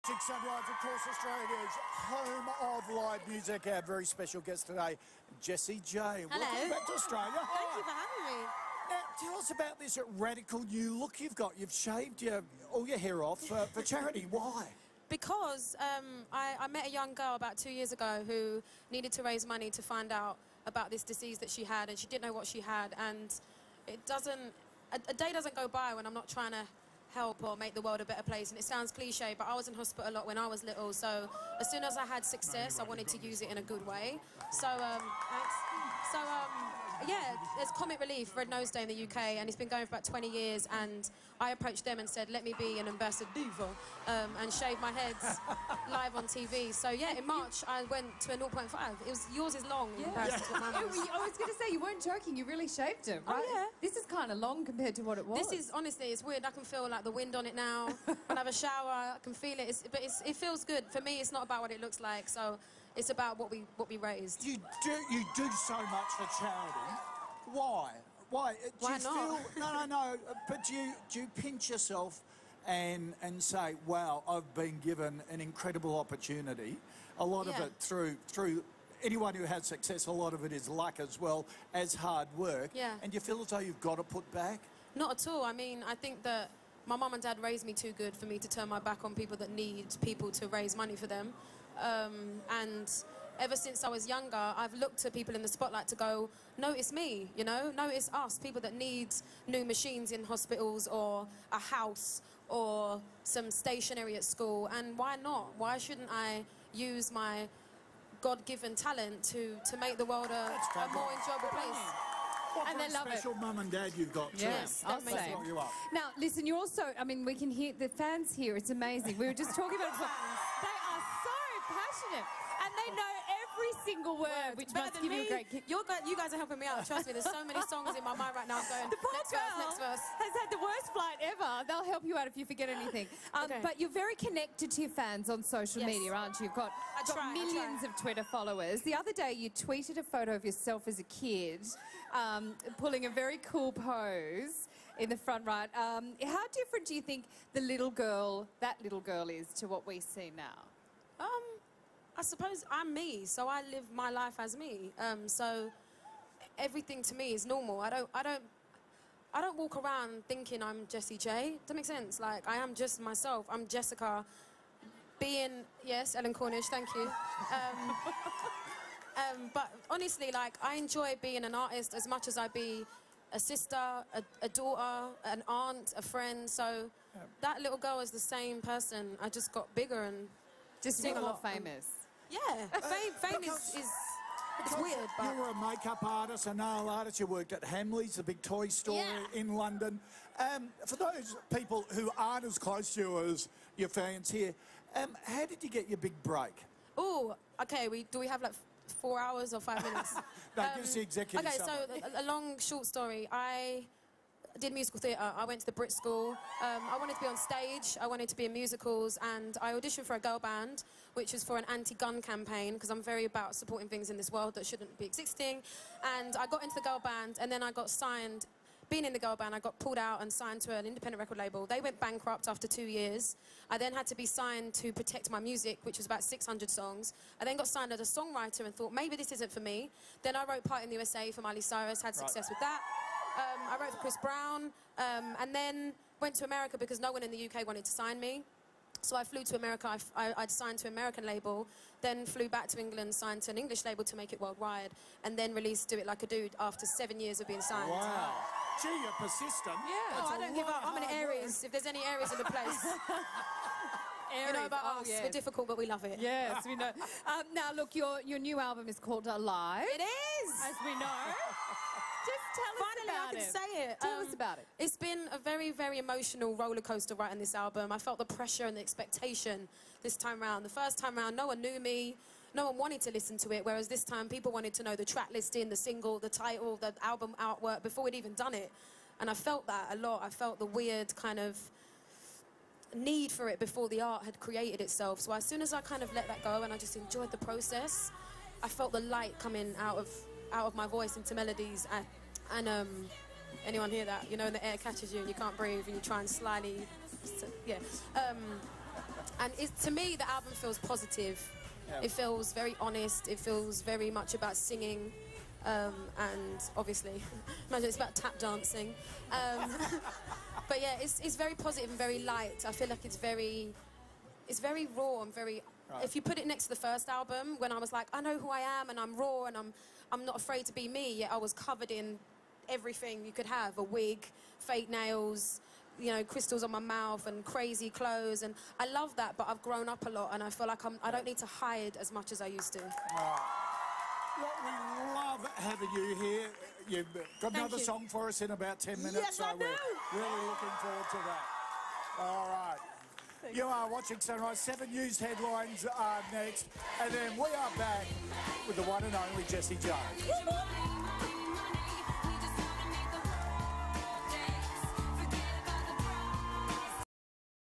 Sunrise, of course, Australia's home of live music. Our very special guest today, Jessie J. Hello. Welcome back to Australia. Thank you for having me. Now, tell us about this radical new look you've got. You've shaved all your hair off for charity. Why? Because I met a young girl about 2 years ago who needed to raise money to find out about this disease that she had, and she didn't know what she had. And it doesn't, a day doesn't go by when I'm not trying to help or make the world a better place. And it sounds cliche, but I was in hospital a lot when I was little. So as soon as I had success, I wanted to use it in a good way. So yeah, there's Comic Relief, Red Nose Day in the UK, and it's been going for about 20 years. And I approached them and said, let me be an ambassador and shave my head live on TV. So yeah, in March I went to a 0.5. It was, yours is long in comparison to what mine was. I was going to say, you weren't joking, you really shaved it, right? Oh yeah. This is kind of long compared to what it was. This is, honestly, it's weird. I can feel like the wind on it now. When I have a shower, I can feel it. It feels good. For me, it's not about what it looks like. So it's about what we raised. You do so much for charity. Why? Why? Why not? No. But do you pinch yourself and say, wow, I've been given an incredible opportunity. A lot of it through anyone who has success, a lot of it is luck as well as hard work. Yeah. And you feel as though you've got to put back? Not at all. I mean, I think that my mum and dad raised me too good for me to turn my back on people that need people to raise money for them. And ever since I was younger, I've looked at people in the spotlight to go, notice me, you know, notice us, people that need new machines in hospitals or a house or some stationery at school. And why not? Why shouldn't I use my God-given talent to make the world a more enjoyable place? And they love special mum and dad you've got too. Yes, I'll say. You up. Now, listen, you're also, I mean, we can hear the fans here. It's amazing. We were just talking about it before. They are so passionate, and they know every single word, which must give you a great kick. You guys are helping me out. Trust me, there's so many songs in my mind right now. I'm going, The poor next girl verse. has had the worst flight ever. They'll help you out if you forget anything. Okay. But you're very connected to your fans on social media, aren't you? You've got millions of Twitter followers. The other day, you tweeted a photo of yourself as a kid, pulling a very cool pose in the front right. How different do you think that little girl is to what we see now? I suppose I'm me, so I live my life as me. So everything to me is normal. I don't walk around thinking I'm Jessie J. Does that make sense? Like, I am just myself. I'm Jessica. Yes, Ellen Cornish, thank you. But honestly, like, I enjoy being an artist as much as I be a sister, a daughter, an aunt, a friend. So that little girl is the same person. I just got bigger and just a lot famous. Yeah, fame is it's weird. But you were a makeup artist, a nail artist. You worked at Hamleys, the big toy store in London. For those people who aren't as close to you as your fans here, how did you get your big break? Oh, okay. Do we have like 4 hours or 5 minutes? No, give us the executive summary. So a long, short story. I did musical theatre. I went to the Brit School. I wanted to be on stage. I wanted to be in musicals, and I auditioned for a girl band, which was for an anti-gun campaign, because I'm very about supporting things in this world that shouldn't be existing. And I got into the girl band, and then I got signed. Being in the girl band, I got pulled out and signed to an independent record label. They went bankrupt after 2 years. I then had to be signed to protect my music, which was about 600 songs. I then got signed as a songwriter and thought, maybe this isn't for me. Then I wrote Part in the USA for Miley Cyrus, had success with that. I wrote for Chris Brown, and then went to America because no one in the UK wanted to sign me. So I flew to America, I'd signed to an American label, then flew back to England, signed to an English label to make it worldwide, and then released Do It Like a Dude after 7 years of being signed. Wow. Gee, you're persistent. Yeah. Oh, I don't give up. I'm an Aries, if there's any Aries in the place. Aries. You know about us, we're difficult, but we love it. Yes, we know. Now, look, your new album is called Alive. It is! As we know. Just tell us Finally, about I can it. say it. Tell us about it. It's been a very, very emotional roller coaster writing this album. I felt the pressure and the expectation this time round. The first time round, no one knew me. No one wanted to listen to it, whereas this time people wanted to know the track listing, the single, the title, the album artwork before we'd even done it. And I felt that a lot. I felt the weird kind of need for it before the art had created itself. So as soon as I kind of let that go and I just enjoyed the process, I felt the light coming out of my voice into melodies. And anyone hear that? You know, when the air catches you and you can't breathe and you try and slyly, And to me, the album feels positive. Yeah. It feels very honest. It feels very much about singing. And obviously, imagine it's about tap dancing. But yeah, it's very positive and very light. I feel like it's very raw and very... Right. If you put it next to the first album, when I was like, I know who I am and I'm raw and I'm not afraid to be me, yet I was covered in everything you could have, a wig, fake nails, you know, crystals on my mouth and crazy clothes, and I love that, but I've grown up a lot and I feel like I don't need to hide as much as I used to. Right. Well, we love having you here. You've got another song for us in about 10 minutes. Yes, so I do. We're really looking forward to that. All right. You are watching Sunrise. 7 news headlines are next. And then we are back with the one and only Jessie J.